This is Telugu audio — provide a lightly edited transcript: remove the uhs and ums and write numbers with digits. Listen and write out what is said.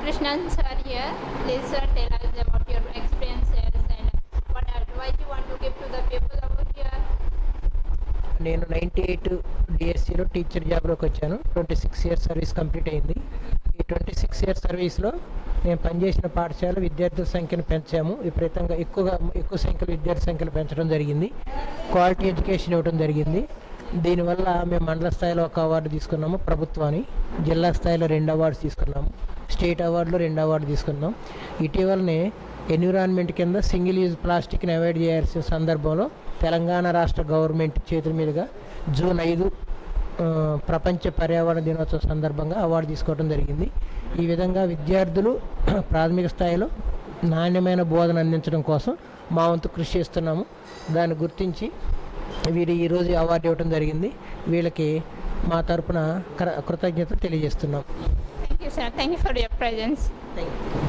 Krishnan sir here. Please sir tell us about your experiences and what advice you want to give to the people over here. నేను 98 డిఎస్సిలో టీచర్ జాబ్లోకి వచ్చాను. 26 ఇయర్స్ సర్వీస్ కంప్లీట్ అయింది. ఈ 26 ఇయర్స్ సర్వీస్లో నేను పనిచేసిన పాఠశాల విద్యార్థుల సంఖ్యను పెంచాము. విపరీతంగా ఎక్కువ సంఖ్యలో విద్యార్థి సంఖ్యలు పెంచడం జరిగింది. క్వాలిటీ ఎడ్యుకేషన్ ఇవ్వడం జరిగింది. దీనివల్ల మేము మండల స్థాయిలో ఒక అవార్డు తీసుకున్నాము ప్రభుత్వాన్ని, జిల్లా స్థాయిలో 2 అవార్డ్స్ తీసుకున్నాము, స్టేట్ అవార్డులో 2 అవార్డు తీసుకున్నాం. ఇటీవలనే ఎన్విరాన్మెంట్ కింద సింగిల్ యూజ్ ప్లాస్టిక్ని అవాయిడ్ చేయాల్సిన సందర్భంలో తెలంగాణ రాష్ట్ర గవర్నమెంట్ చేతుల మీదుగా జూన్ 5 ప్రపంచ పర్యావరణ దినోత్సవం సందర్భంగా అవార్డు తీసుకోవడం జరిగింది. ఈ విధంగా విద్యార్థులు ప్రాథమిక స్థాయిలో నాణ్యమైన బోధన అందించడం కోసం మా వంతు కృషి చేస్తున్నాము. దాన్ని గుర్తించి వీరు ఈరోజు అవార్డు ఇవ్వడం జరిగింది. వీళ్ళకి మా తరపున కృతజ్ఞత తెలియజేస్తున్నాం. Thank you sir. Thank you for your presence. Thank you.